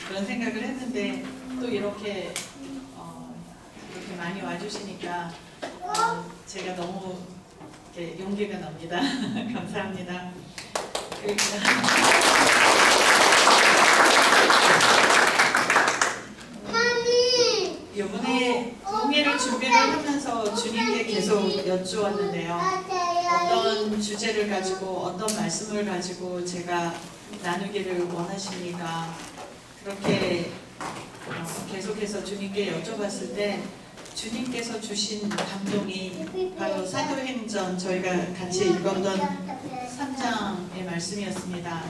그런 생각을 했는데 또 이렇게 이렇게 많이 와주시니까 제가 너무 이렇게 용기가 납니다. 감사합니다. 이번에 공예를 준비를 하면서 주님께 계속 여쭈었는데요. 어떤 주제를 가지고 어떤 말씀을 가지고 제가 나누기를 원하십니까? 그렇게 계속해서 주님께 여쭤봤을 때 주님께서 주신 감동이 바로 사도행전 저희가 같이 읽었던 3장의 말씀이었습니다.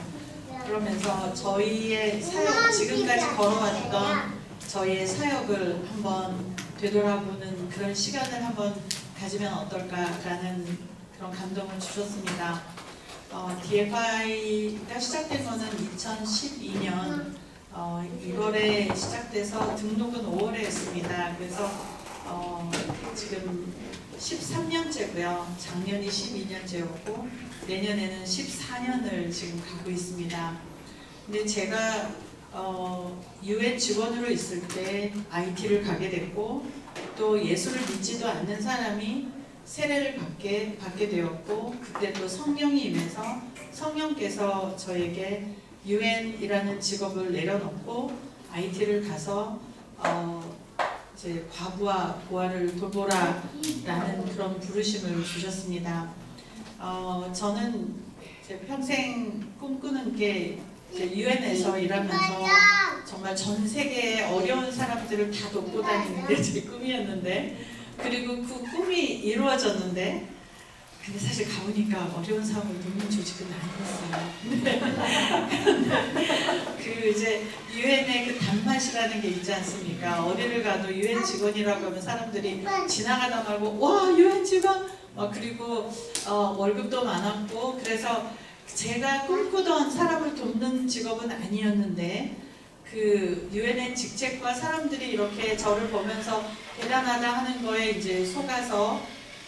그러면서 저희의 사역, 지금까지 걸어왔던 저희의 사역을 한번 되돌아보는 그런 시간을 한번 가지면 어떨까라는 그런 감동을 주셨습니다. DFI가 시작된 거는 2012년 1월에 시작돼서 등록은 5월에 했습니다. 그래서 지금 13년째고요. 작년이 12년째였고 내년에는 14년을 지금 가고 있습니다. 근데 제가 UN 직원으로 있을 때 IT를 가게 됐고 또 예수를 믿지도 않는 사람이 세례를 받게 되었고 그때 또 성령이 임해서 성령께서 저에게 UN이라는 직업을 내려놓고 IT를 가서 이제 과부와 고아를 돌보라라는 그런 부르심을 주셨습니다. 저는 제 평생 꿈꾸는 게 UN에서 일하면서 정말 전 세계의 어려운 사람들을 다 돕고 다니는 게 제 꿈이었는데 그리고 그 꿈이 이루어졌는데 근데 사실 가보니까 어려운 사람을 돕는 조직은 아니었어요. 그 이제 유엔의 그 단맛이라는 게 있지 않습니까? 어디를 가도 유엔 직원이라고 하면 사람들이 지나가다 말고 와 유엔 직원! 그리고 월급도 많았고 그래서 제가 꿈꾸던 사람을 돕는 직업은 아니었는데 그 유엔의 직책과 사람들이 이렇게 저를 보면서 대단하다 하는 거에 이제 속아서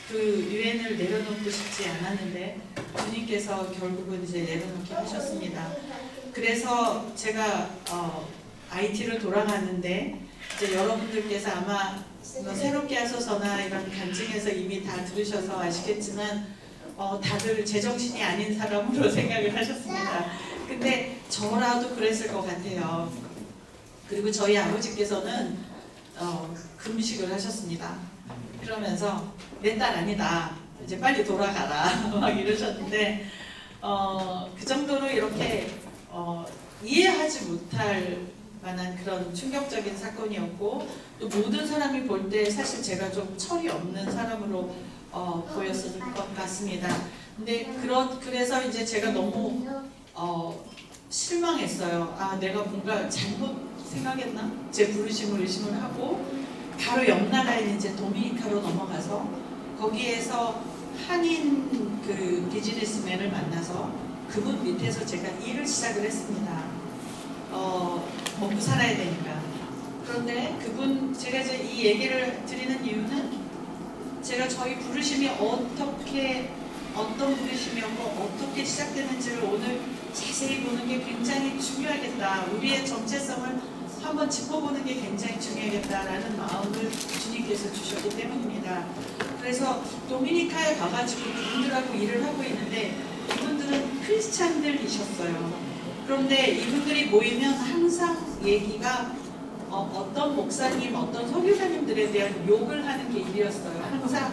그 유엔을 내려놓고 싶지 않았는데 주님께서 결국은 이제 내려놓게 하셨습니다. 그래서 제가 IT를 돌아가는데 이제 여러분들께서 아마 새롭게 하소서나 이런 간증에서 이미 다 들으셔서 아시겠지만 다들 제정신이 아닌 사람으로 생각을 하셨습니다. 근데 저라도 그랬을 것 같아요. 그리고 저희 아버지께서는 금식을 하셨습니다. 그러면서 내 딸 아니다. 이제 빨리 돌아가라. 막 이러셨는데 그 정도로 이렇게 이해하지 못할 만한 그런 충격적인 사건이었고 또 모든 사람이 볼 때 사실 제가 좀 철이 없는 사람으로 보였을 것 같습니다. 근데 그래서 이제 제가 너무 실망했어요. 내가 뭔가 잘못 생각했나? 제 부르심을 의심을 하고 바로 옆 나라에 이제 도미니카로 넘어가서 거기에서 한인 그 비즈니스맨을 만나서 그분 밑에서 제가 일을 시작을 했습니다. 먹고 살아야 되니까. 그런데 제가 이제 이 얘기를 드리는 이유는 제가 저희 부르심이 어떤 부르심이었고 어떻게 시작되는지를 오늘 자세히 보는 게 굉장히 중요하겠다. 우리의 정체성을 한번 짚어보는 게 굉장히 중요하겠다라는 마음을 주님께서 주셨기 때문입니다. 그래서 도미니카에 가가지고 그분들하고 일을 하고 있는데 이분들은 크리스찬들이셨어요. 그런데 이분들이 모이면 항상 얘기가 어떤 목사님, 어떤 설교사님들에 대한 욕을 하는 게 일이었어요. 항상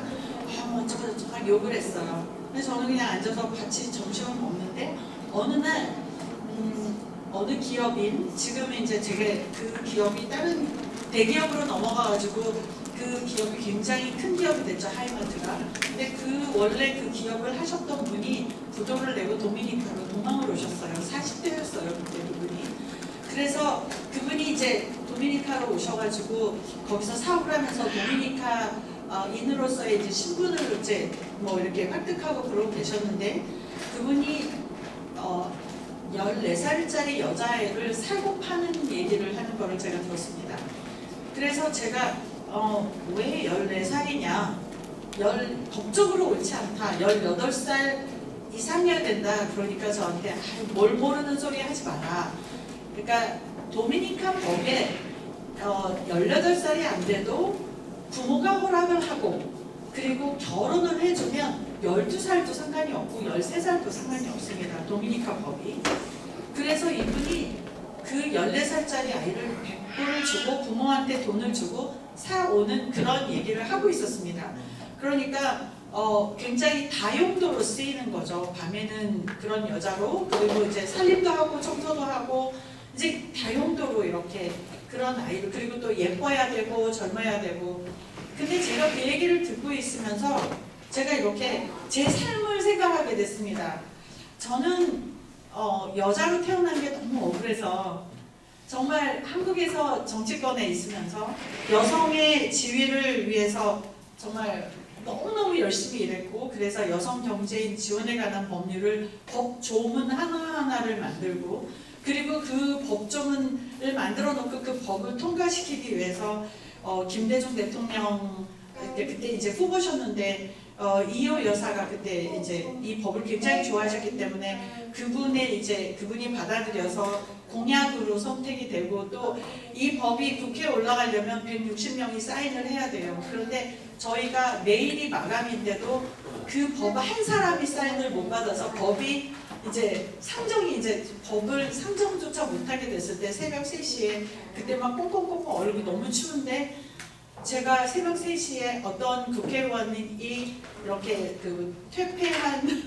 어쩌고 욕을 했어요. 그래서 저는 그냥 앉아서 같이 점심을 먹는데 어느 날 어느 기업인 지금 이제 제가 그 기업이 다른 대기업으로 넘어가가지고 그 기업이 굉장히 큰 기업이 됐죠. 하이마트가. 근데 원래 그 기업을 하셨던 분이 부도를 내고 도미니카로 도망을 오셨어요. 40대였어요 그때 그분이. 그래서 그분이 이제 도미니카로 오셔가지고 거기서 사업을 하면서 도미니카 인으로서의 이제 신분을 이제 뭐 이렇게 획득하고 그러고 계셨는데 그분이 14살짜리 여자애를 사고 파는 얘기를 하는 거를 제가 들었습니다. 그래서 제가 왜 14살이냐 법적으로 옳지 않다. 18살 이상이어야 된다. 그러니까 저한테 뭘 모르는 소리 하지 마라. 그러니까 도미니칸 법에 18살이 안 돼도 부모가 허락을 하고 그리고 결혼을 해주면 12살도 상관이 없고 13살도 상관이 없습니다. 도미니칸 법이. 그래서 이분이 그 14살짜리 아이를 100불을 주고 부모한테 돈을 주고 사오는 그런 얘기를 하고 있었습니다. 그러니까 굉장히 다용도로 쓰이는 거죠. 밤에는 그런 여자로, 그리고 이제 살림도 하고 청소도 하고 이제 다용도로 이렇게 그런 아이를, 그리고 또 예뻐야 되고 젊어야 되고. 근데 제가 그 얘기를 듣고 있으면서 제가 이렇게 제 삶을 생각하게 됐습니다. 저는 여자로 태어난 게 너무 억울해서 정말 한국에서 정치권에 있으면서 여성의 지위를 위해서 정말 너무너무 열심히 일했고, 그래서 여성 경제인 지원에 관한 법률을 법조문 하나하나를 만들고, 그리고 그 법조문을 만들어 놓고 그 법을 통과시키기 위해서 김대중 대통령 그때 이제 후보셨는데 이호 여사가 그때 이제 이 법을 굉장히 좋아하셨기 때문에 그분이 받아들여서 공약으로 선택이 되고, 또 이 법이 국회에 올라가려면 160명이 사인을 해야 돼요. 그런데 저희가 내일이 마감인데도 그 법 한 사람이 사인을 못 받아서 법이 이제 법을 상정조차 못하게 됐을 때 새벽 3시에 그때 막 꽁꽁꽁꽁 얼고 너무 추운데 제가 새벽 3시에 어떤 국회의원이 이렇게 그 퇴폐한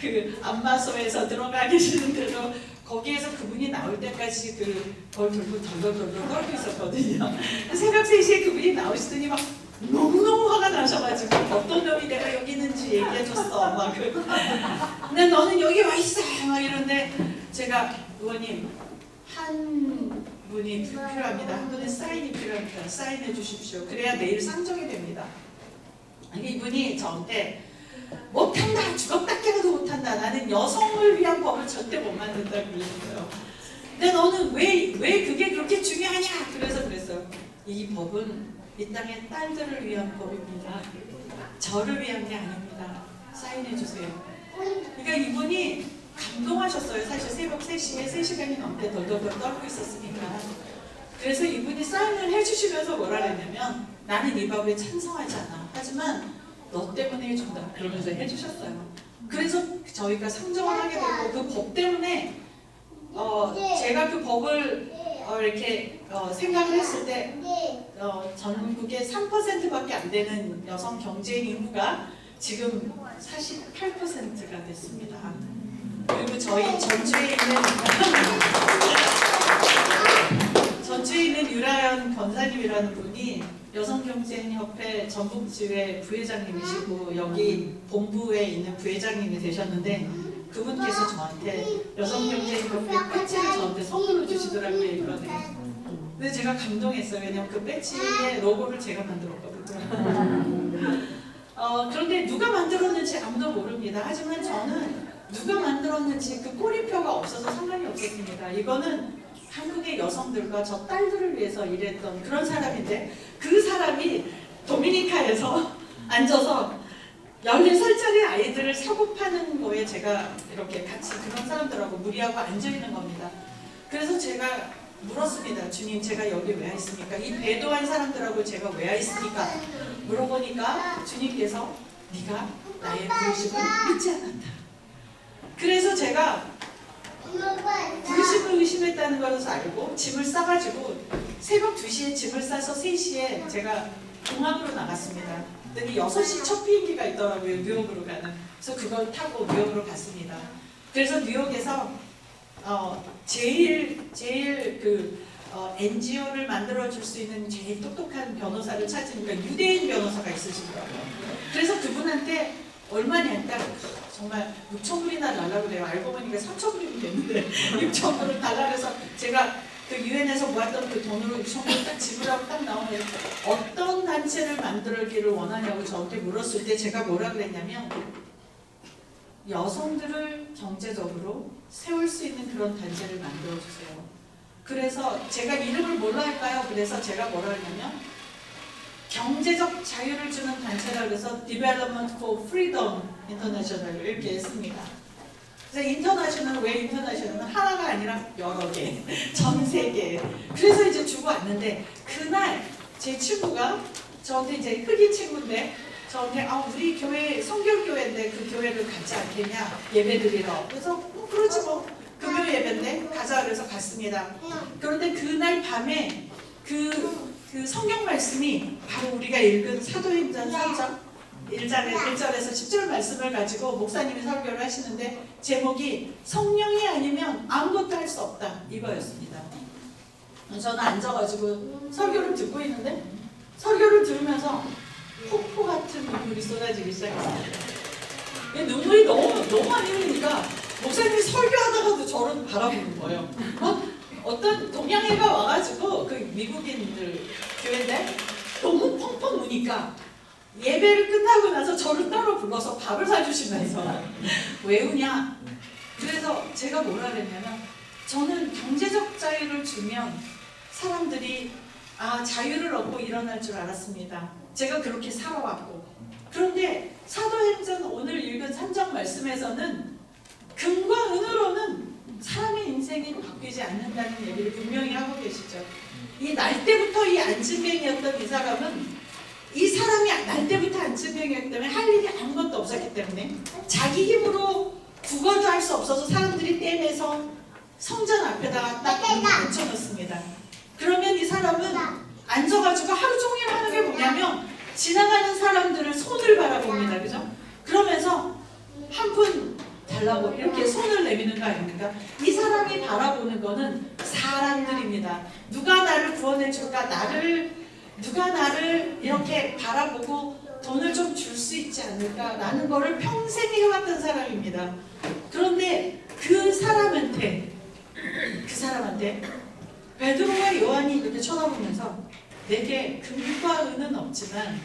그 안마소에서 들어가 계시는데도 거기에서 그분이 나올 때까지 그 벌 들고 덜덜덜 떨고 있었거든요. 새벽 3시에 그분이 나오시더니 막 너무너무 화가 나셔가지고 어떤 놈이 내가 여기 있는지 얘기해줬어 막 근데 너는 여기 와 있어 막 이런데 제가 의원님 한 분이 필요합니다. 한 분의 사인이 필요합니다. 사인해 주십시오. 그래야 내일 상정이 됩니다. 이분이 저한테 못한다, 죽었다 깨어도 못한다, 나는 여성을 위한 법을 절대 못 만든다고 그러는 거예요. 근데 너는 왜 그게 그렇게 중요하냐? 그랬어요. 이 법은 이 땅의 딸들을 위한 법입니다. 저를 위한 게 아닙니다. 사인해 주세요. 그러니까 이분이 감동하셨어요. 사실 새벽 3시에 3시간이 넘게 덜덜덜 떨고 있었으니까. 그래서 이분이 사인을 해주시면서 뭐라 그랬냐면 나는 이 법에 찬성하지 않아. 하지만 너 때문에 해준다. 그러면서 해주셨어요. 그래서 저희가 상정을 하게 되고 그 법 때문에 제가 그 법을 이렇게 생각을 했을 때 전국에 3%밖에 안 되는 여성 경제인 인구가 지금 48%가 됐습니다. 그리고 저희 전주에 있는 유라연 권사님이라는 분이 여성경제협회 전북지회 부회장님이시고 여기 본부에 있는 부회장님이 되셨는데 그분께서 저한테 여성경제협회 배지를 저한테 선물로 주시더라고요. 이번에. 근데 제가 감동했어요. 왜냐면 그 배지의 로고를 제가 만들었거든요. 그런데 누가 만들었는지 아무도 모릅니다. 하지만 저는 누가 만들었는지 그 꼬리표가 없어서 상관이 없었습니다. 이거는 한국의 여성들과 저 딸들을 위해서 일했던 그런 사람인데 그 사람이 도미니카에서 앉아서 14살짜리 아이들을 사고 파는 거에 제가 이렇게 같이 그런 사람들하고 무리하고 앉아있는 겁니다. 그래서 제가 물었습니다. 주님, 제가 여기 왜 와 있습니까? 이 배도한 사람들하고 제가 왜 와 있습니까? 물어보니까 주님께서 네가 나의 부르심을 믿지 않았다. 그래서 제가 부르심을 의심했다는 것을 알고 짐을 싸가지고 새벽 2시에 짐을 싸서 3시에 제가 공항으로 나갔습니다. 그랬더니 6시 첫 비행기가 있더라고요. 뉴욕으로 가는. 그래서 그걸 타고 뉴욕으로 갔습니다. 그래서 뉴욕에서 제일 그 NGO를 만들어줄 수 있는 제일 똑똑한 변호사를 찾으니까 유대인 변호사가 있으시더라고요. 그래서 그분한테 얼마냐니까 정말 6,000불이나 달라고 그래요. 알고 보니까 3,000불이면 됐는데 6,000불을 달라고 해서 제가 그 유엔에서 모았던 그 돈으로 6,000불을 딱 지불하고 딱 나오면 어떤 단체를 만들기를 원하냐고 저한테 물었을 때 제가 뭐라 그랬냐면 여성들을 경제적으로 세울 수 있는 그런 단체를 만들어주세요. 그래서 제가 이름을 뭘로 할까요? 그래서 제가 뭐라 했냐면 경제적 자유를 주는 단체라 그래서 Development for Freedom International 이렇게 했습니다. 그래서 인터내셔널은 왜 인터내셔널은 하나가 아니라 여러 개, 전 세계. 그래서 이제 주고 왔는데 그날 제 친구가 저한테 이제 흑인 친구인데 저한테 우리 교회 성결교회인데 그 교회를 같이 않겠냐 예배드리러. 그래서 그러지 뭐 금요 예배인데 가자 그래서 갔습니다. 그런데 그날 밤에 그 성경 말씀이 바로 우리가 읽은 사도행전 3장 1절에서 10절 말씀을 가지고 목사님이 설교를 하시는데 제목이 성령이 아니면 아무것도 할 수 없다 이거였습니다. 저는 앉아가지고 설교를 듣고 있는데 설교를 들으면서 폭포 같은 눈물이 쏟아지기 시작했어요. 눈물이 너무 많이 흘리니까 목사님이 설교하다가도 저를 바라보는 거예요. 어떤 동양애가 와가지고 그 미국인들 교회인데 너무 펑펑 우니까 예배를 끝나고 나서 저를 따로 불러서 밥을 사주시면서 왜 우냐? 그래서 제가 뭐라 그랬냐면 저는 경제적 자유를 주면 사람들이 자유를 얻고 일어날 줄 알았습니다. 제가 그렇게 살아왔고 그런데 사도행전 오늘 읽은 3장 말씀에서는 금과 은으로는 사람의 인생이 바뀌지 않는다는 얘기를 분명히 하고 계시죠. 이 날 때부터 이 안진뱅이였던 이 사람은 이 사람이 날 때부터 안진뱅이였기 때문에 할 일이 아무것도 없었기 때문에 자기 힘으로 구걸도 할 수 없어서 사람들이 떼내서 성전 앞에다가 딱 앉혀놓습니다. 그러면 이 사람은 앉아가지고 하루 종일 하는 게 뭐냐면 지나가는 사람들을 손을 바라봅니다. 그죠? 그러면서 한 푼 달라고 이렇게 손을 내미는 거 아닙니까? 이 사람이 바라보는 거는 사람들입니다. 누가 나를 구원해 줄까? 누가 나를 이렇게 바라보고 돈을 좀 줄 수 있지 않을까라는 거를 평생 해왔던 사람입니다. 그런데 그 사람한테 베드로와 요한이 이렇게 쳐다보면서 내게 금과 은은 없지만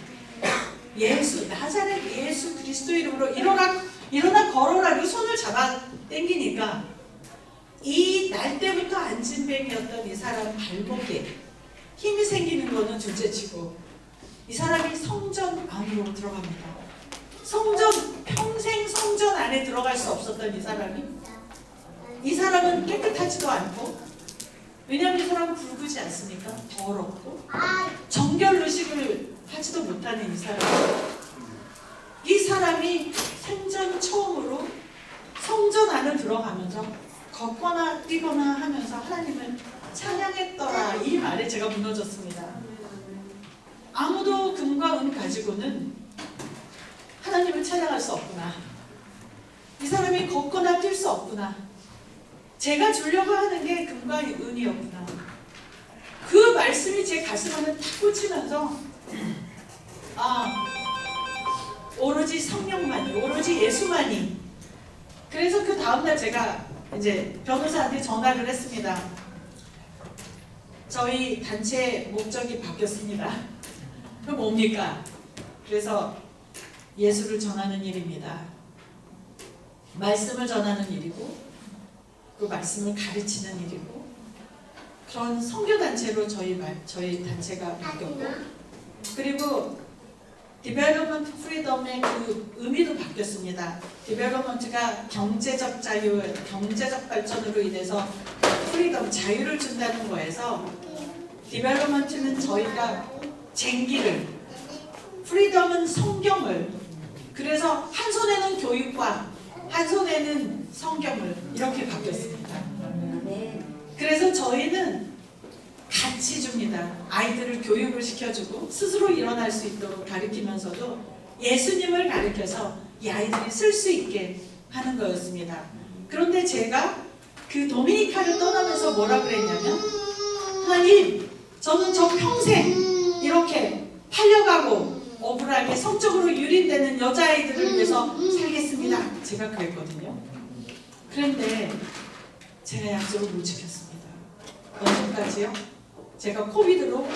나자렛 예수 그리스도 이름으로 일어나 걸어라 이렇게 손을 잡아 당기니까 이 날 때부터 안진뱅이였던 이 사람 발목에 힘이 생기는 거는 둘째치고 이 사람이 성전 안으로 들어갑니다. 평생 성전 안에 들어갈 수 없었던 이 사람은 깨끗하지도 않고 왜냐하면 이 사람은 붉지 않습니까? 더럽고 정결 의식을 하지도 못하는 이 사람이 생전 처음으로 성전 안을 들어가면서 걷거나 뛰거나 하면서 하나님을 찬양했더라. 이 말에 제가 무너졌습니다. 아무도 금과 은 가지고는 하나님을 찬양할 수 없구나. 이 사람이 걷거나 뛸 수 없구나. 제가 주려고 하는 게 금과 은이었구나. 그 말씀이 제 가슴 안에 탁 꽂히면서 오로지 성령만이, 오로지 예수만이. 그래서 그 다음날 제가 이제 변호사한테 전화를 했습니다. 저희 단체 목적이 바뀌었습니다. 그 뭡니까? 그래서 예수를 전하는 일입니다. 말씀을 전하는 일이고 그 말씀을 가르치는 일이고 그런 선교단체로 저희 단체가 바뀌었고 그리고 디벨롭먼트 프리덤의 그 의미도 바뀌었습니다. 디벨롭먼트가 경제적 자유, 경제적 발전으로 인해서 프리덤, 자유를 준다는 거에서 디벨롭먼트는 저희가 쟁기를, 프리덤은 성경을, 그래서 한 손에는 교육과 한 손에는 성경을 이렇게 바뀌었습니다. 그래서 저희는 같이 줍니다. 아이들을 교육을 시켜주고 스스로 일어날 수 있도록 가르치면서도 예수님을 가르쳐서 이 아이들이 쓸 수 있게 하는 거였습니다. 그런데 제가 그 도미니카를 떠나면서 뭐라 그랬냐면 하나님, 저는 저 평생 이렇게 팔려가고 억울하게 성적으로 유린되는 여자아이들을 위해서 살겠습니다. 제가 그랬거든요. 그런데 제가 약속을 못 지켰습니다. 언제까지요? 제가 코비드로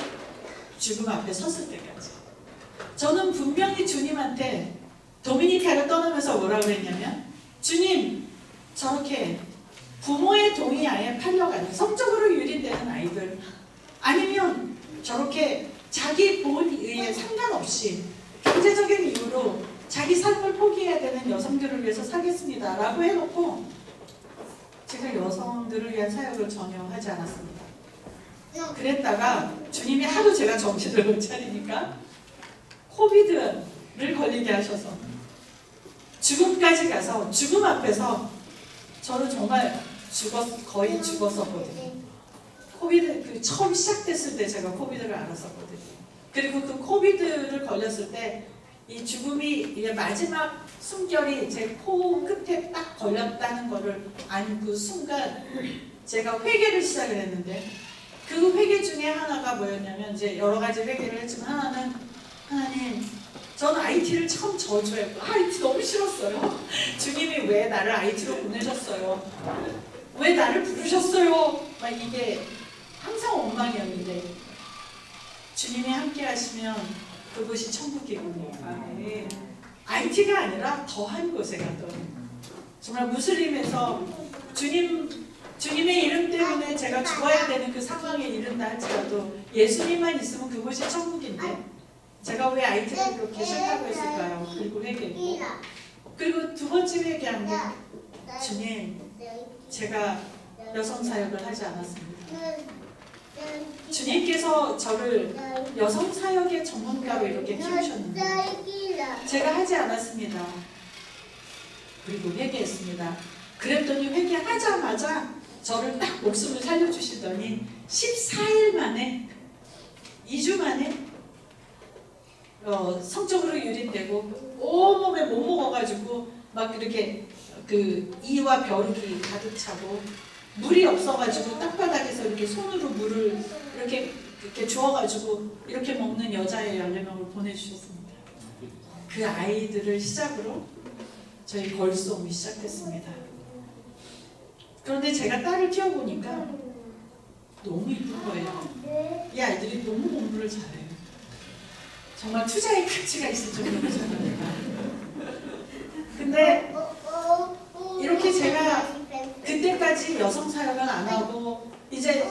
죽음 앞에 섰을 때까지. 저는 분명히 주님한테 도미니카를 떠나면서 뭐라고 그랬냐면 주님, 저렇게 부모의 동의하에 팔려가는 성적으로 유린되는 아이들 아니면 저렇게 자기 본의에 상관없이 경제적인 이유로 자기 삶을 포기해야 되는 여성들을 위해서 살겠습니다 라고 해놓고 제가 여성들을 위한 사역을 전혀 하지 않았습니다. 그랬다가 주님이 하도 제가 정신을 못 차리니까 코비드를 걸리게 하셔서 죽음까지 가서 죽음 앞에서 저는 정말 거의 죽었었거든요. 코비드 그 처음 시작됐을 때 제가 코비드를 알았었거든요. 그리고 그 코비드를 걸렸을 때 이 죽음이 이게 마지막 숨결이 제 코 끝에 딱 걸렸다는 거를 안 그 순간 제가 회개를 시작을 했는데 그 회개 중에 하나가 뭐였냐면 이제 여러 가지 회개를 했지만 하나는 하나님 저는 IT를 처음 저주했고 IT 너무 싫었어요. 주님이 왜 나를 IT로 보내셨어요? 왜 나를 부르셨어요? 막 이게 항상 원망이었는데 주님이 함께 하시면 그곳이 천국이군요. IT가 아니라 더한 곳에 갔더니 정말 무슬림에서 주님의 이름 때문에 제가 죽어야 되는 그 상황에 이른다 할지라도 예수님만 있으면 그곳이 천국인데 제가 왜 IT를 그렇게 싫다고 했을까요? 그리고 회개했고 그리고 두 번째 회개한 게 주님 제가 여성 사역을 하지 않았습니다. 주님께서 저를 여성 사역의 전문가로 이렇게 키우셨는데 제가 하지 않았습니다. 그리고 회개했습니다. 그랬더니 회개하자마자 저를 딱 목숨을 살려주시더니 14일 만에 2주 만에 성적으로 유린되고 온몸에 못 먹어가지고 막 이렇게 그 이와 벼룩이 가득 차고 물이 없어가지고 땅바닥에서 이렇게 손으로 물을 이렇게 주워가지고 이렇게 먹는 여자애 14명을 보내주셨습니다. 그 아이들을 시작으로 저희 걸송이 시작됐습니다. 그런데 제가 딸을 키워보니까 너무 이쁜 거예요. 이 아이들이 너무 공부를 잘해요. 정말 투자의 가치가 있을 정도로 잘합니다. 근데 이렇게 제가 그때까지 여성 사역을 안 하고 이제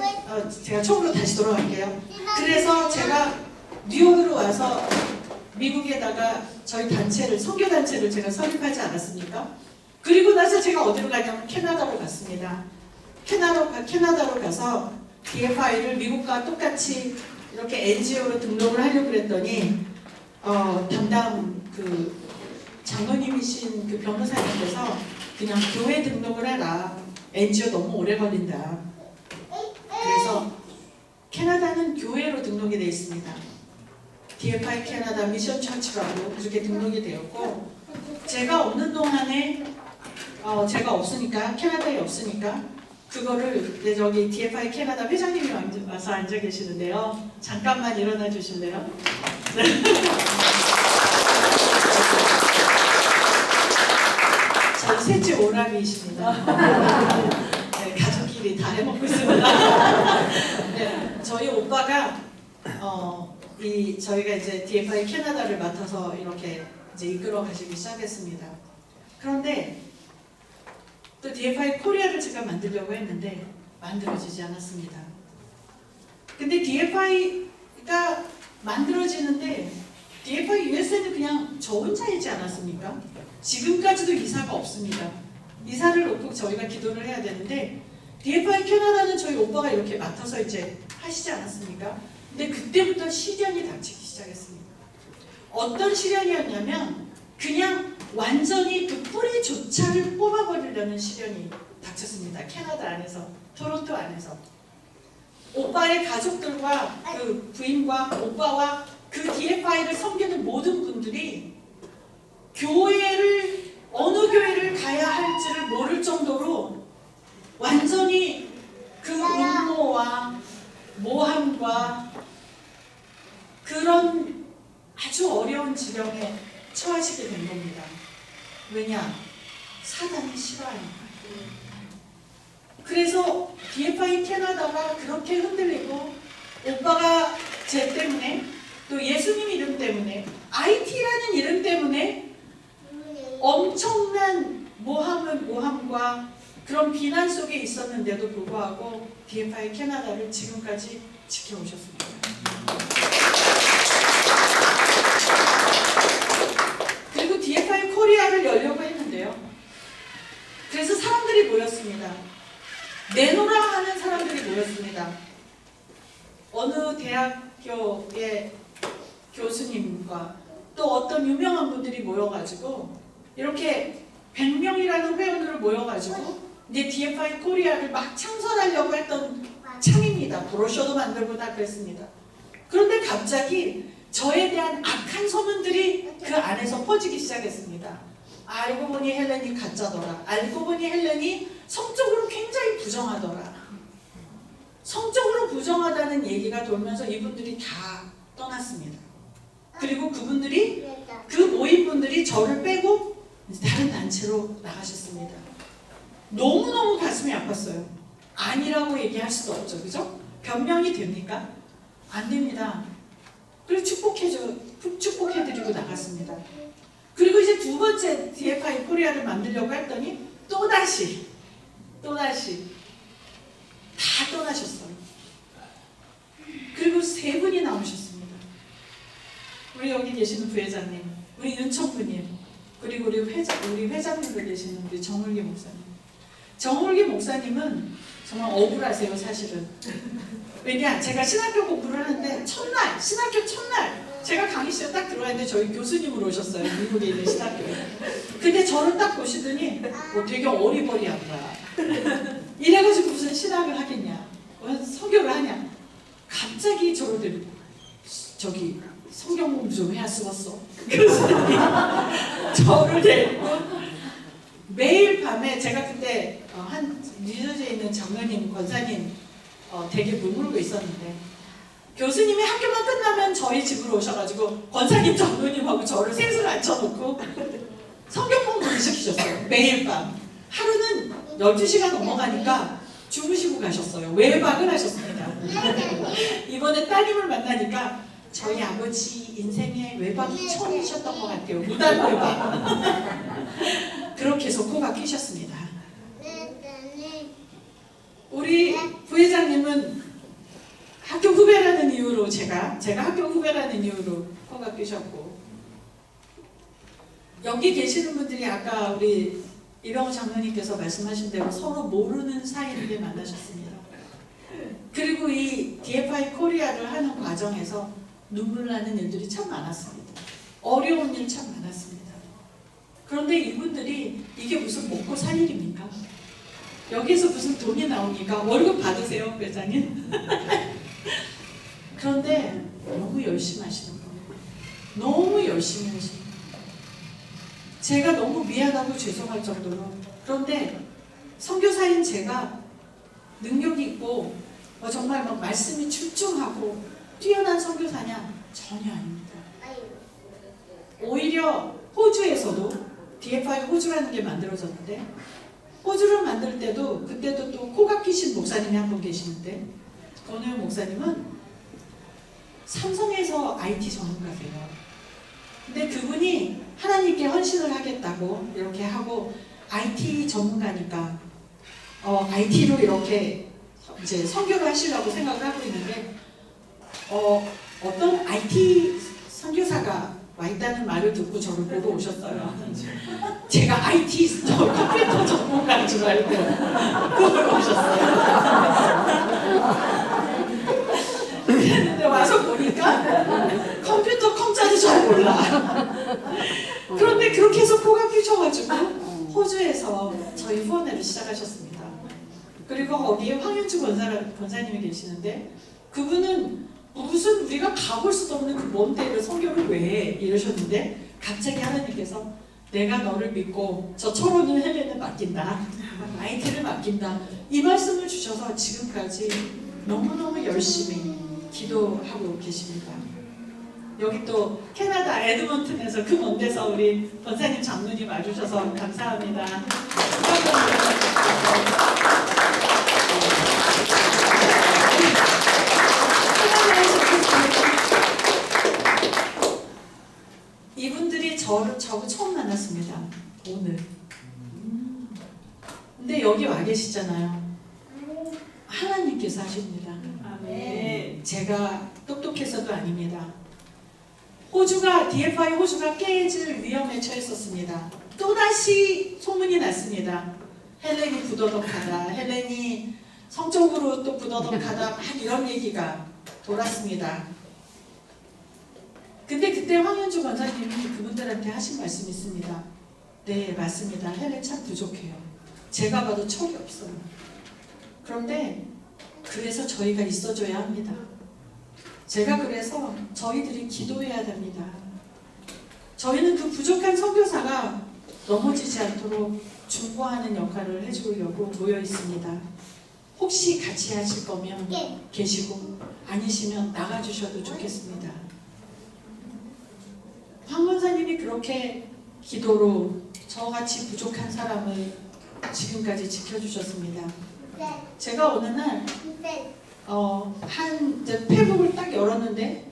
제가 처음으로 다시 돌아갈게요. 그래서 제가 뉴욕으로 와서 미국에다가 저희 단체를 선교 단체를 제가 설립하지 않았습니까? 그리고 나서 제가 어디로 가냐면 캐나다로 갔습니다. 캐나다로 가서 DFI를 미국과 똑같이 이렇게 NGO로 등록을 하려고 그랬더니 담당 그 장로님이신 그 변호사님께서 그냥 교회 등록을 해라. NGO 너무 오래 걸린다. 그래서 캐나다는 교회로 등록이 되어 있습니다. DFI 캐나다 미션 처치라고 그렇게 등록이 되었고 제가 없는 동안에 제가 없으니까 캐나다에 없으니까 그거를 저기 DFI 캐나다 회장님이 와서 앉아 계시는데요. 잠깐만 일어나 주실래요? 저희 셋째 오라비이십니다. 네, 가족끼리 다 해먹고 있습니다. 네, 저희 오빠가 저희가 이제 DFI 캐나다를 맡아서 이렇게 이제 이끌어 가시기 시작했습니다. 그런데 또 DFI 코리아를 제가 만들려고 했는데 만들어지지 않았습니다. 근데 DFI가 만들어지는데 DFI USA는 그냥 저 혼자이지 않았습니까? 지금까지도 이사가 없습니다. 이사를 놓고 저희가 기도를 해야 되는데 DFI 캐나다는 저희 오빠가 이렇게 맡아서 이제 하시지 않았습니까? 근데 그때부터 시련이 닥치기 시작했습니다. 어떤 시련이었냐면 그냥 완전히 그 뿌리조차를 뽑아버리려는 시련이 닥쳤습니다. 캐나다 안에서, 토론토 안에서. 오빠의 가족들과 그 부인과 오빠와 그 DFI를 섬기는 모든 분들이 어느 교회를 가야 할지를 모를 정도로 완전히 그 음모와 모함과 그런 아주 어려운 지경에 처하시게 된 겁니다. 왜냐? 사단이 싫어하니까. 그래서 DFI 캐나다가 그렇게 흔들리고 오빠가 제 때문에 또 예수님 이름 때문에 IT라는 이름 때문에 엄청난 모함과 그런 비난 속에 있었는데도 불구하고 DFI 캐나다를 지금까지 지켜오셨습니다. 그리고 DFI 코리아를 열려고 했는데요. 그래서 사람들이 모였습니다. 있습니다. 어느 대학교의 교수님과 또 어떤 유명한 분들이 모여가지고 이렇게 100명이라는 회원으로 모여가지고 이제 DFI 코리아를 막 창설하려고 했던 참입니다. 브로셔도 만들고 다 그랬습니다. 그런데 갑자기 저에 대한 악한 소문들이 그 안에서 퍼지기 시작했습니다. 알고 보니 헬렌이 가짜더라. 알고 보니 헬렌이 성적으로 굉장히 부정하더라. 성적으로 부정하다는 얘기가 돌면서 이분들이 다 떠났습니다. 그리고 그분들이 그 모임 분들이 저를 빼고 다른 단체로 나가셨습니다. 너무너무 가슴이 아팠어요. 아니라고 얘기할 수도 없죠. 그죠? 변명이 됩니까? 안 됩니다. 그리고 축복해드리고 나갔습니다. 그리고 이제 두 번째 DFI 코리아를 만들려고 했더니 또다시 다 떠나셨어요. 그리고 세 분이 나오셨습니다. 우리 여기 계시는 부회장님, 우리 윤청부님, 그리고 우리 회장님도 계시는 우리 정울기 목사님. 정울기 목사님은 정말 억울하세요, 사실은. 왜냐, 제가 신학교 공부를 하는데 신학교 첫날 제가 강의실에 딱 들어왔는데 저희 교수님으로 오셨어요. 미국에 있는 신학교에. 근데 저를 딱 보시더니 되게 어리버리하다. 이래가지고 무슨 신학을 하겠냐, 설교를 하냐. 갑자기 저를 데리고 저기 성경 공부 좀 해야 쓰겠어. 교수님이 저를 데리고 매일 밤에 제가 그때 한 뉴저지에 있는 장로님, 권사님 댁에 머물고 있었는데 교수님이 학교만 끝나면 저희 집으로 오셔가지고 권사님, 장로님하고 저를 셋을 앉혀놓고 성경 공부를 시키셨어요. 매일 밤. 하루는 12시가 넘어가니까 주무시고 가셨어요. 외박을 하셨습니다. 이번에 따님을 만나니까 저희 아버지 인생에 외박이 처음이셨던 것 같아요. 무단 외박. 그렇게 해서 코가 끼셨습니다. 우리 부회장님은 학교 후배라는 이유로 제가 학교 후배라는 이유로 코가 끼셨고, 여기 계시는 분들이 아까 우리 이병호 장로님께서 말씀하신 대로 서로 모르는 사이인데 만나셨습니다. 그리고 이 DFI 코리아를 하는 과정에서 눈물 나는 일들이 참 많았습니다. 어려운 일 참 많았습니다. 그런데 이분들이 이게 무슨 먹고 살 일입니까? 여기서 무슨 돈이 나옵니까? 월급 받으세요, 회장님? 그런데 너무 열심히 하시는 거예요. 너무 열심히 하시는 거예요. 제가 너무 미안하고 죄송할 정도로. 그런데 선교사인 제가 능력이 있고 정말 막 말씀이 출중하고 뛰어난 선교사냐? 전혀 아닙니다. 오히려 호주에서도 DFI 호주라는 게 만들어졌는데, 호주를 만들 때도 그때도 또 코가 끼신 목사님이 한 분 계시는데, 권우영 목사님은 삼성에서 IT 전문가세요. 근데 그분이 하나님께 헌신을 하겠다고 이렇게 하고 IT 전문가니까 IT로 이렇게 이제 선교를 하시려고 생각을 하고 있는데 어떤 IT 선교사가 와 있다는 말을 듣고 저를 보러 오셨어요. 제가 IT 컴퓨터 전문가인 줄 알고 보러 오셨어요. 그런데 와서 보니까 컴퓨터 컴자도 잘 몰라. 그런데 그렇게 해서 코가 끼셔가지고 호주에서 저희 후원회를 시작하셨습니다. 그리고 거기에 황윤주 권사님이 계시는데, 그분은 무슨 우리가 가볼 수도 없는 그 먼 데를 선교를 왜 해? 이러셨는데 갑자기 하나님께서 내가 너를 믿고 저처럼는 헬렌을 맡긴다, IT를 맡긴다, 이 말씀을 주셔서 지금까지 너무너무 열심히 기도하고 계십니다. 여기 또 캐나다 에드먼튼에서 그 먼 데서 우리 권사님, 장로님 와주셔서 감사합니다. 이분들이 저하고 처음 만났습니다. 오늘. 근데 여기 와 계시잖아요. 하나님께서 하십니다. 아멘. 제가 똑똑해서도 아닙니다. DFI 호주가 깨질 위험에 처했었습니다. 또다시 소문이 났습니다. 헬렌이 부도덕하다, 헬렌이 성적으로 또 부도덕하다 막 이런 얘기가 돌았습니다. 근데 그때 황현주 권사님이 그분들한테 하신 말씀이 있습니다. 네, 맞습니다. 헬렌 참 부족해요. 제가 봐도 철이 없어요. 그런데 그래서 저희가 있어줘야 합니다. 제가 그래서 저희들이 기도해야 됩니다. 저희는 그 부족한 선교사가 넘어지지 않도록 중보하는 역할을 해주려고 모여 있습니다. 혹시 같이 하실 거면 계시고 아니시면 나가주셔도 좋겠습니다. 황 권사님이 그렇게 기도로 저같이 부족한 사람을 지금까지 지켜주셨습니다. 제가 어느 날 이제 페북을 딱 열었는데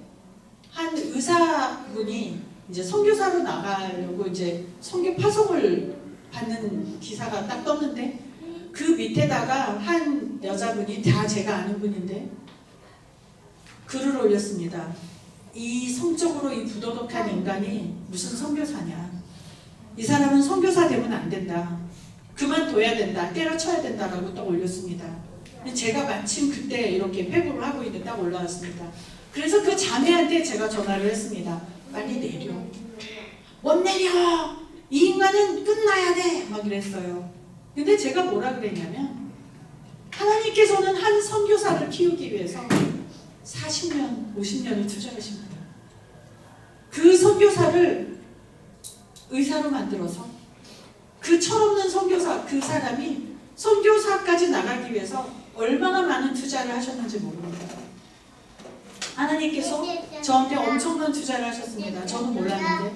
한 의사분이 이제 선교사로 나가려고 이제 선교 파송을 받는 기사가 딱 떴는데 그 밑에다가 한 여자분이 다 제가 아는 분인데 글을 올렸습니다. 이 성적으로 이 부도덕한 인간이 무슨 선교사냐. 이 사람은 선교사 되면 안 된다. 그만둬야 된다. 때려쳐야 된다라고 딱 올렸습니다. 근데 제가 마침 그때 이렇게 회고를 하고 있는데 딱 올라왔습니다. 그래서 그 자매한테 제가 전화를 했습니다. 빨리 내려. 못 내려. 이 인간은 끝나야 돼. 막 이랬어요. 근데 제가 뭐라 그랬냐면 하나님께서는 한 선교사를 키우기 위해서 40년, 50년을 투자하십니다. 그 선교사를 의사로 만들어서 그 철없는 선교사, 그 사람이 선교사까지 나가기 위해서 얼마나 많은 투자를 하셨는지 모릅니다. 하나님께서 저한테 엄청난 투자를 하셨습니다. 저는 몰랐는데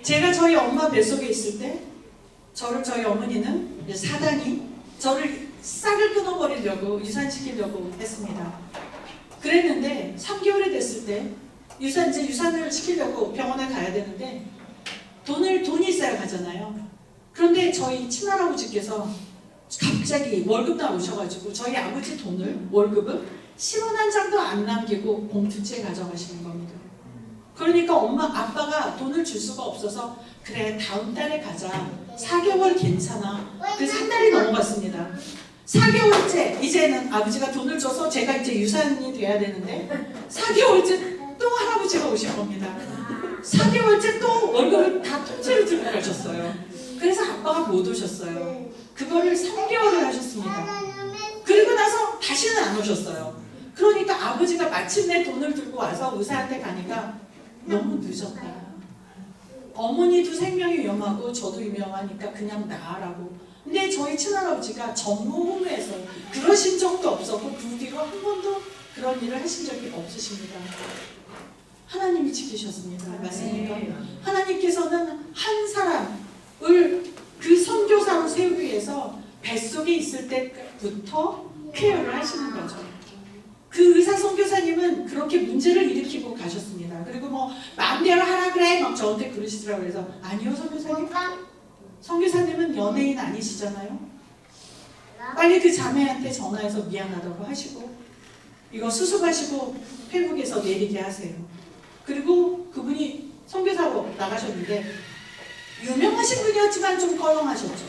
제가 저희 엄마 뱃속에 있을 때 저희 어머니는 사단이 저를 싹을 끊어버리려고 유산시키려고 했습니다. 그랬는데 3개월이 됐을 때 유산을 시키려고 병원에 가야 되는데 돈이 있어야 가잖아요. 그런데 저희 친할아버지께서 갑자기 월급 나오셔가지고 저희 아버지 월급을 10원 한 장도 안 남기고 봉투째 가져가시는 겁니다. 그러니까 아빠가 돈을 줄 수가 없어서 그래 다음 달에 가자. 4개월 괜찮아. 그래서 한 달이 넘어갔습니다. 4개월째 이제는 아버지가 돈을 줘서 제가 이제 유산이 돼야 되는데 4개월째 또 할아버지가 오신 겁니다. 4개월째 또 월급을 다 통째로 들고 가셨어요. 그래서 아빠가 못 오셨어요. 그거를 3개월을 하셨습니다. 그리고 나서 다시는 안 오셨어요. 그러니까 아버지가 마침내 돈을 들고 와서 의사한테 가니까 너무 늦었다. 어머니도 생명이 위험하고 저도 위험하니까 그냥 나으라고. 근데 저희 친할아버지가 전무후무해서 그러신 적도 없었고 그 뒤로 한 번도 그런 일을 하신 적이 없으십니다. 하나님이 지키셨습니다. 맞습니까? 하나님께서는 한 사람을 그 선교사로 세우기 위해서 뱃속에 있을 때부터 케어를 하시는 거죠. 그 의사 선교사님은 그렇게 문제를 일으키고 가셨습니다. 그리고 마음대로 하라 그래 막 저한테 그러시더라고요. 그래서 아니요 선교사님. 선교사님은 연예인 아니시잖아요. 빨리 그 자매한테 전화해서 미안하다고 하시고 이거 수습하시고 페북에서 내리게 하세요. 그리고 그분이 선교사로 나가셨는데 유명하신 분이었지만 좀 껄렁하셨죠.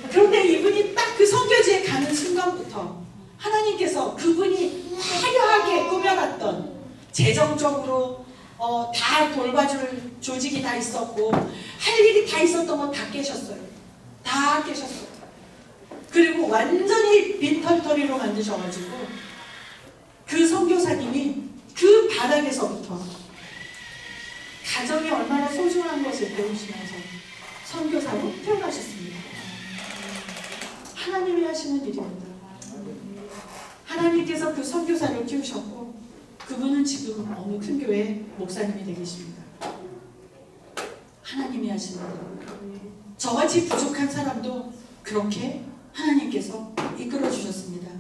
그런데 이분이 딱 그 선교지에 가는 순간부터 하나님께서 그분이 화려하게 꾸며놨던 재정적으로 다 돌봐줄 조직이 다 있었고 할 일이 다 있었던 건 다 깨셨어요. 다 깨셨어요. 그리고 완전히 빈털터리로 만드셔가지고 그 선교사님이 그 바닥에서부터 가정이 얼마나 소중한 것을 배우시면서 선교사로 태어나셨습니다. 하나님이 하시는 일입니다. 하나님께서 그 선교사를 키우셨고 그분은 지금 어느 큰 교회 목사님이 되어 계십니다. 하나님이 하시는 일. 저같이 부족한 사람도 그렇게 하나님께서 이끌어 주셨습니다.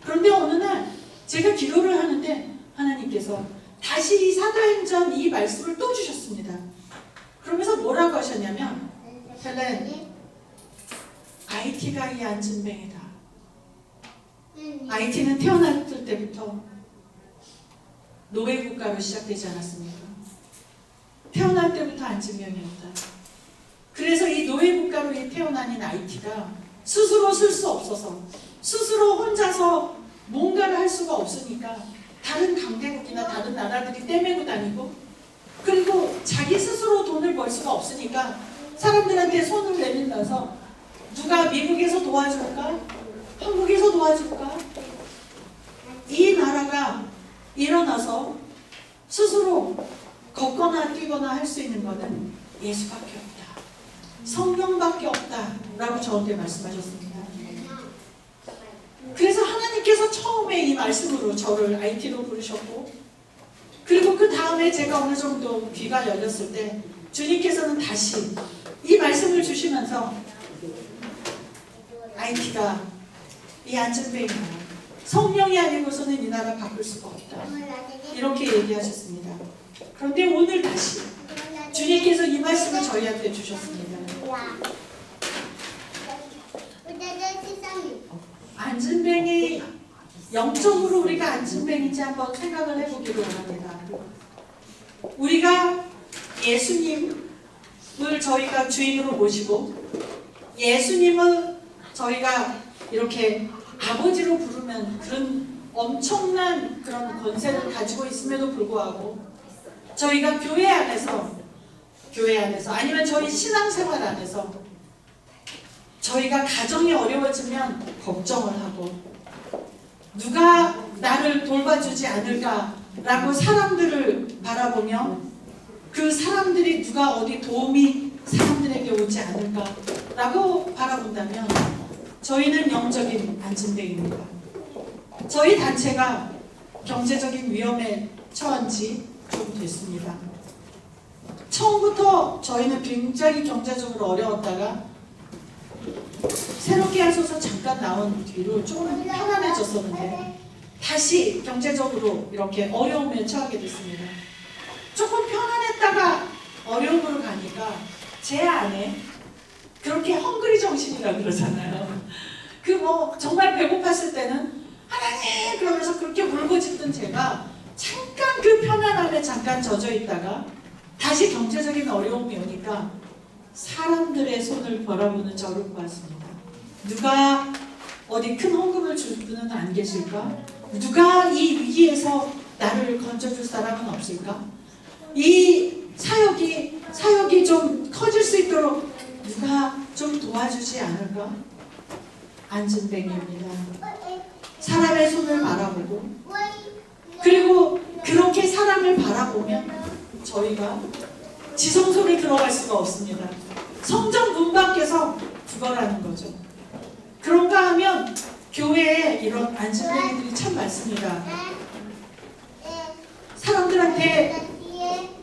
그런데 어느 날 제가 기도를 하는데 하나님께서 다시 이 사도행전 이 말씀을 또 주셨습니다. 그러면서 뭐라고 하셨냐면 헬렌 IT가 이 안진뱅이다. IT는 태어났을 때부터 노예국가로 시작되지 않았습니까? 태어날 때부터 안진병이었다. 그래서 이 노예국가로 태어난 IT가 스스로 쓸 수 없어서 스스로 혼자서 뭔가를 할 수가 없으니까 다른 강대국이나 다른 나라들이 떼매고 다니고, 그리고 자기 스스로 돈을 벌 수가 없으니까 사람들한테 손을 내밀면서 누가 미국에서 도와줄까? 한국에서 도와줄까? 이 나라가 일어나서 스스로 걷거나 뛰거나 할 수 있는 것은 예수밖에 없다, 성령밖에 없다 라고 저한테 말씀하셨습니다. 그래서 하나님께서 처음에 이 말씀으로 저를 IT로 부르셨고, 그리고 그 다음에 제가 어느 정도 귀가 열렸을 때 주님께서는 다시 이 말씀을 주시면서 IT가 이 안전뱅이야, 성령이 아니고서는 이 나라 바꿀 수가 없다, 이렇게 얘기하셨습니다. 그런데 오늘 다시 주님께서 이 말씀을 저희한테 주셨습니다. 안진뱅이, 영적으로 우리가 안진뱅인지 한번 생각을 해보기를 원합니다. 우리가 예수님을 저희가 주인으로 모시고 예수님을 저희가 이렇게 아버지로 부르면 그런 엄청난 그런 권세를 가지고 있음에도 불구하고 저희가 교회 안에서 아니면 저희 신앙생활 안에서 저희가 가정이 어려워지면 걱정을 하고 누가 나를 돌봐주지 않을까라고 사람들을 바라보며 그 사람들이 누가 어디 도움이 사람들에게 오지 않을까라고 바라본다면 저희는 영적인 안진뱅입니다. 저희 단체가 경제적인 위험에 처한 지 좀 됐습니다. 처음부터 저희는 굉장히 경제적으로 어려웠다가 새롭게 하셔서 잠깐 나온 뒤로 조금 편안해졌었는데 다시 경제적으로 이렇게 어려움에 처하게 됐습니다. 조금 편안했다가 어려움으로 가니까 제 안에 그렇게 헝그리 정신이라고 그러잖아요. 정말 배고팠을 때는 하나님 그러면서 그렇게 울고짖던 제가 잠깐 그 편안함에 잠깐 젖어 있다가 다시 경제적인 어려움이 오니까 사람들의 손을 바라보는 저를 보았습니다. 누가 어디 큰 헌금을 줄 분은 안 계실까? 누가 이 위기에서 나를 건져줄 사람은 없을까? 이 사역이 좀 커질 수 있도록 누가 좀 도와주지 않을까? 안진뱅이입니다. 사람의 손을 바라보고, 그리고 그렇게 사람을 바라보면 저희가 지성소를 들어갈 수가 없습니다. 성전 문 밖에서 죽어라는 거죠. 그런가 하면 교회에 이런 안진뱅이들이 참 많습니다. 사람들한테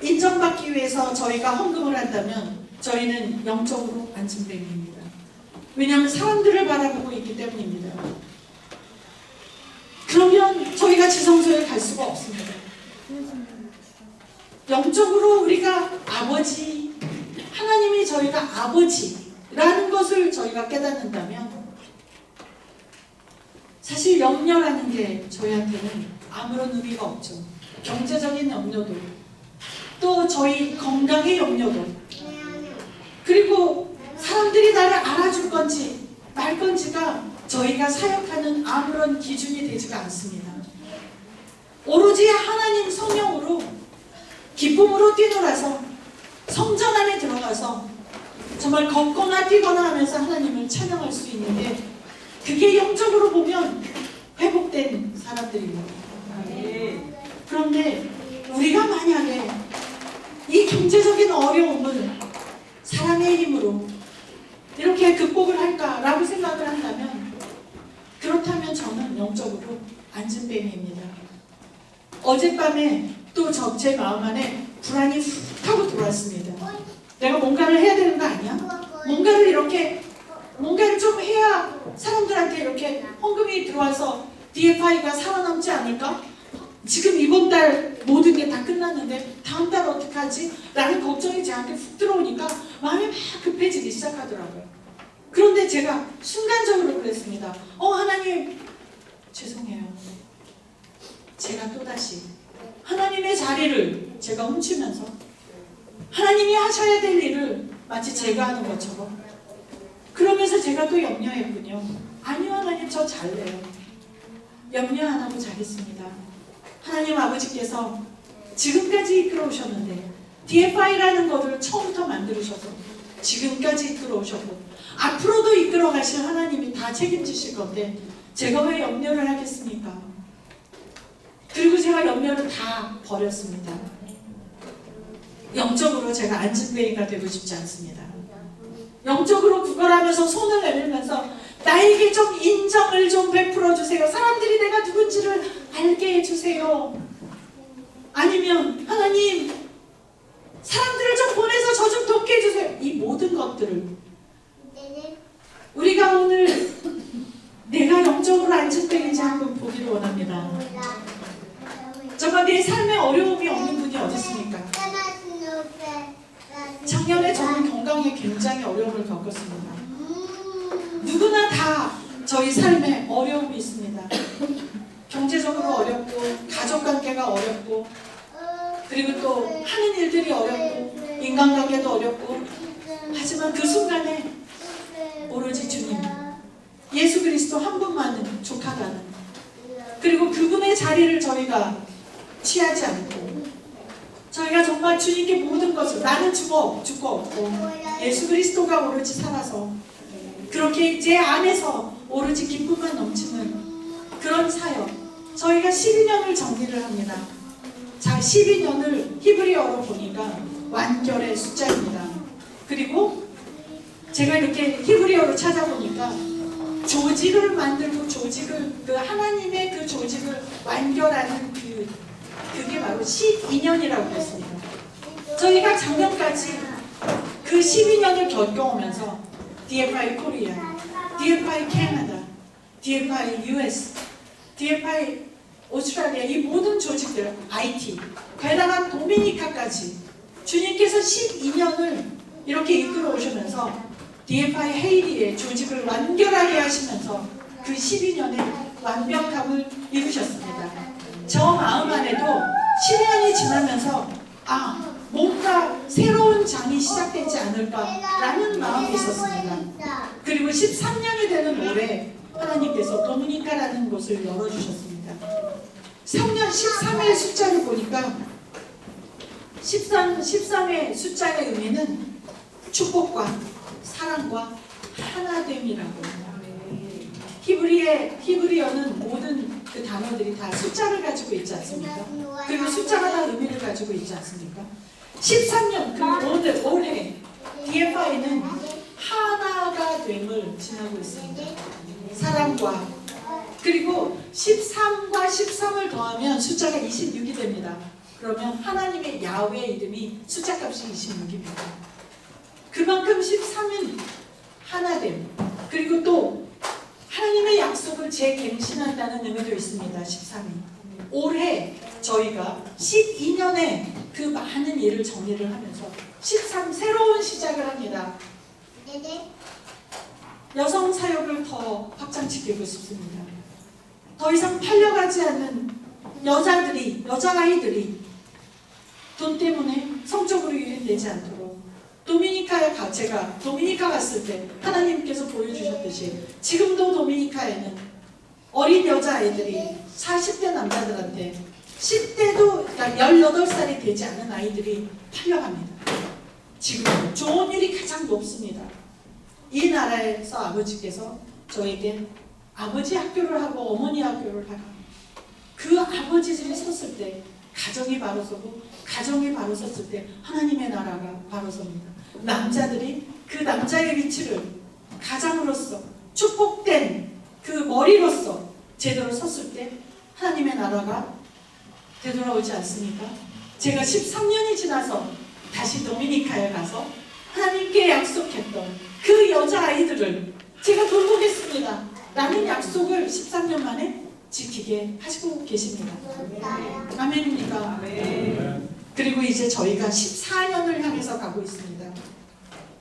인정받기 위해서 저희가 헌금을 한다면 저희는 영적으로 안진뱅이입니다. 왜냐하면 사람들을 바라보고 있기 때문입니다. 그러면 저희가 지성소에 갈 수가 없습니다. 영적으로 우리가 아버지, 하나님이 저희가 아버지라는 것을 저희가 깨닫는다면 사실 염려라는 게 저희한테는 아무런 의미가 없죠. 경제적인 염려도, 또 저희 건강의 염려도, 그리고 사람들이 나를 알아줄 건지 말 건지가 저희가 사역하는 아무런 기준이 되지가 않습니다. 오로지 하나님 성령으로 기쁨으로 뛰놀아서 성전 안에 들어가서 정말 걷거나 뛰거나 하면서 하나님을 찬양할 수 있는데, 그게 영적으로 보면 회복된 사람들입니다. 그런데 우리가 만약에 이 경제적인 어려움을 사랑의 힘으로 이렇게 극복을 할까라고 생각을 한다면, 그렇다면 저는 영적으로 안진뱅이입니다. 어젯밤에 또 제 마음 안에 불안이 훅 하고 들어왔습니다. 내가 뭔가를 해야 되는 거 아니야? 뭔가를 좀 해야 사람들한테 이렇게 헌금이 들어와서 DFI가 살아남지 않을까? 지금 이번 달 모든 게 다 끝났는데 다음 달 어떡하지? 라는 걱정이 저한테 훅 들어오니까 마음이 막 급해지기 시작하더라고요. 그런데 제가 순간적으로 그랬습니다. 하나님 죄송해요. 제가 또다시 하나님의 자리를 제가 훔치면서 하나님이 하셔야 될 일을 마치 제가 하는 것처럼, 그러면서 제가 또 염려했군요. 아니요 하나님 저 잘래요. 염려 안 하고 자겠습니다. 하나님 아버지께서 지금까지 이끌어오셨는데 DFI라는 것을 처음부터 만들으셔서 지금까지 이끌어오셨고 앞으로도 이끌어 가실 하나님이 다 책임지실 건데 제가 왜 염려를 하겠습니까? 그리고 제가 염려를 다 버렸습니다. 영적으로 제가 안진뱅이가 되고 싶지 않습니다. 영적으로 구걸하면서 손을 내밀면서 나에게 좀 인정을 좀 베풀어 주세요. 사람들이 내가 누군지를 알게 해주세요. 아니면 하나님 사람들을 좀 보내서 저 좀 돕게 해주세요. 이 모든 것들을 우리가 오늘 내가 영적으로 안진뱅인지 한번 보기를 원합니다. 정말 내 삶에 어려움이 없는 분이 어디 있습니까? 작년에 저는 건강에 굉장히 어려움을 겪었습니다. 누구나 다 저희 삶에 어려움이 있습니다. 경제적으로 어렵고 가족관계가 어렵고 그리고 또 하는 일들이 어렵고 인간관계도 어렵고 하지만 그 순간에 오로지 주님 예수 그리스도 한 분만은 족하다는 그리고 그분의 자리를 저희가 취하지 않고 저희가 정말 주님께 모든 것을 나는 죽고 없고 예수 그리스도가 오로지 살아서 그렇게 제 안에서 오로지 기쁨만 넘치는 그런 사역 저희가 12년을 정리를 합니다. 자, 12년을 히브리어로 보니까 완결의 숫자입니다. 그리고 제가 이렇게 히브리어로 찾아보니까 조직을 만들고 조직을 그 하나님의 그 조직을 완결하는 그게 바로 12년이라고 했습니다. 저희가 작년까지 그 12년을 겪어오면서 DFI 코리아, DFI 캐나다, DFI US, DFI 오스트랄리아 이 모든 조직들 IT 게다가 도미니카까지 주님께서 12년을 이렇게 이끌어 오시면서 DFI 헤이리의 조직을 완결하게 하시면서 그 12년의 완벽함을 이루셨습니다. 저 마음 안에도 10년이 지나면서 뭔가 새로운 장이 시작되지 않을까라는 마음이 있었습니다. 그리고 13년이 되는 올해 하나님께서 도미니카라는 곳을 열어주셨습니다. 3년 13의 숫자를 보니까 13의 숫자의 의미는 축복과 사랑과 하나됨이라고. 히브리어는 모든 그 단어들이 다 숫자를 가지고 있지 않습니까? 그리고 숫자가 다 의미를 가지고 있지 않습니까? 13년 그 올해 DFI는 하나가 됨을 지나고 있습니다. 사랑과 그리고 13과 13을 더하면 숫자가 26이 됩니다. 그러면 하나님의 야훼 이름이 숫자값이 26입니다. 그만큼 13은 하나됨 그리고 또 하나님의 약속을 재갱신한다는 의미도 있습니다. 13이 올해 저희가 12년에 그 많은 일을 정리를 하면서 13 새로운 시작을 합니다. 여성 사역을 더 확장시키고 싶습니다. 더 이상 팔려가지 않는 여자아이들이 돈 때문에 성적으로 유인되지 않도록 제가 도미니카 갔을 때 하나님께서 보여주셨듯이 지금도 도미니카에는 어린 여자아이들이 40대 남자들한테 10대도 그러니까 18살이 되지 않은 아이들이 팔려갑니다. 지금 좋은 일이 가장 높습니다. 이 나라에서 아버지께서 저에게 아버지 학교를 하고 어머니 학교를 하고 그 아버지들이 섰을 때 가정이 바로 서고 가정이 바로 섰을 때 하나님의 나라가 바로 섭니다. 남자들이 그 남자의 위치를 가장으로서 축복된 그 머리로서 제대로 섰을 때 하나님의 나라가 되돌아오지 않습니까? 제가 13년이 지나서 다시 도미니카에 가서 하나님께 약속했던 그 여자아이들을 제가 돌보겠습니다 라는 약속을 13년 만에 지키게 하시고 계십니다. 아멘입니까? 그리고 이제 저희가 14년을 향해서 가고 있습니다.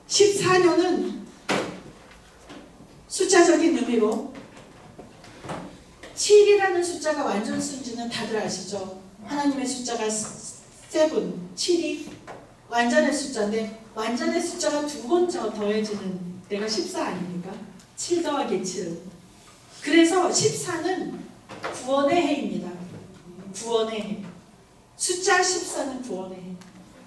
14년은 숫자적인 의미로 7이라는 숫자가 완전 수인지는 다들 아시죠? 하나님의 숫자가 7, 7이 완전의 숫자인데 완전의 숫자가 두 번 더해지는 데가 14 아닙니까? 7 더하기 7 그래서 14는 구원의 해입니다. 구원의 해. 숫자 14는 구원의 해.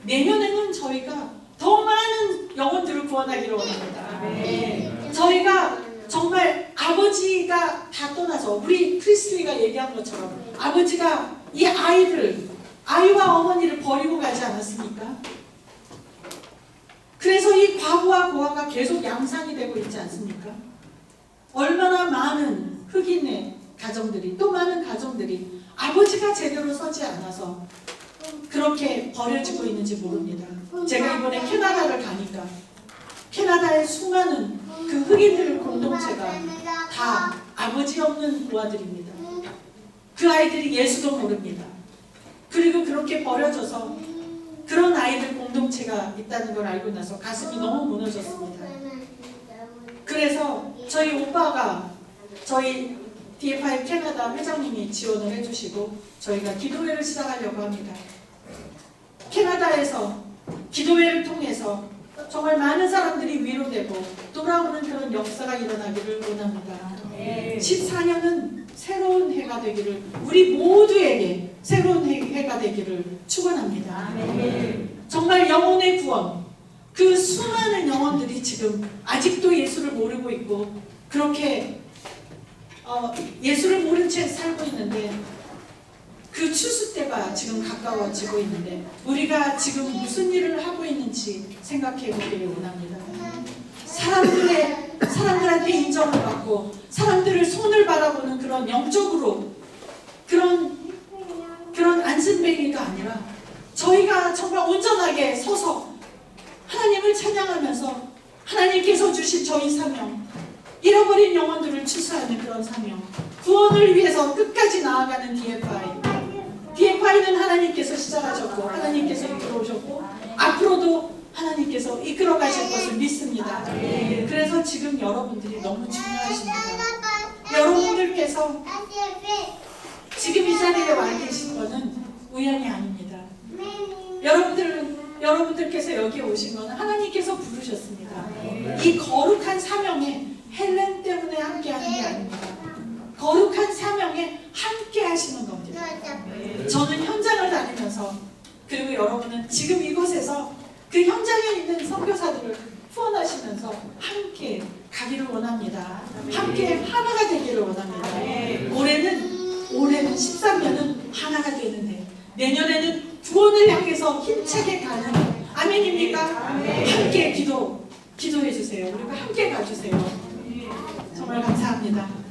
내년에는 저희가 더 많은 영혼들을 구원하기를 원합니다. 저희가 정말 아버지가 다 떠나서 우리 크리스리가 얘기한 것처럼 아버지가 이 아이와 어머니를 버리고 가지 않았습니까? 그래서 이 과부와 고아가 계속 양산이 되고 있지 않습니까? 얼마나 많은 흑인의 가정들이, 또 많은 가정들이 아버지가 제대로 서지 않아서 그렇게 버려지고 있는지 모릅니다. 제가 이번에 캐나다를 가니까 캐나다의 수많은 그 흑인들 공동체가 다 아버지 없는 고아들입니다. 그 아이들이 예수도 모릅니다. 그리고 그렇게 버려져서 그런 아이들 공동체가 있다는 걸 알고 나서 가슴이 너무 무너졌습니다. 그래서 저희 오빠가 저희 DFI 캐나다 회장님이 지원을 해주시고 저희가 기도회를 시작하려고 합니다. 캐나다에서 기도회를 통해서 정말 많은 사람들이 위로되고 돌아오는 그런 역사가 일어나기를 원합니다. 14년은 새로운 해가 되기를, 우리 모두에게 새로운 해가 되기를 축원합니다. 정말 영혼의 구원, 그 수많은 영혼들이 지금 아직도 예수를 모르고 있고 그렇게 예수를 모른 채 살고 있는데 그 추수 때가 지금 가까워지고 있는데 우리가 지금 무슨 일을 하고 있는지 생각해 보기를 원합니다. 사람들한테 인정을 받고 사람들을 손을 바라보는 그런 영적으로 그런 안순뱅이가 아니라 저희가 정말 온전하게 서서 하나님을 찬양하면서 하나님께서 주신 저희 사명, 잃어버린 영혼들을 추수하는 그런 사명, 구원을 위해서 끝까지 나아가는 DFI는 하나님께서 시작하셨고 하나님께서 이끌어 오셨고 앞으로도 하나님께서 이끌어 가실 것을 믿습니다. 그래서 지금 여러분들이 너무 중요하십니다. 여러분들께서 지금 이 자리에 와 계신 것은 우연이 아닙니다. 여러분들께서 여기에 오신 것은 하나님께서 부르셨습니다. 이 거룩한 사명에 헬렌 때문에 함께하는 게 아닙니다. 거룩한 사명에 함께 하시는 겁니다. 저는 현장을 다니면서 그리고 여러분은 지금 이곳에서 그 현장에 있는 선교사들을 후원하시면서 함께 가기를 원합니다. 함께 하나가 되기를 원합니다. 올해는 13년은 하나가 되는 해. 내년에는 구원을 향해서 힘차게 가는 해. 아멘입니까? 함께 기도해 주세요. 우리가 함께 가주세요. 정말 감사합니다.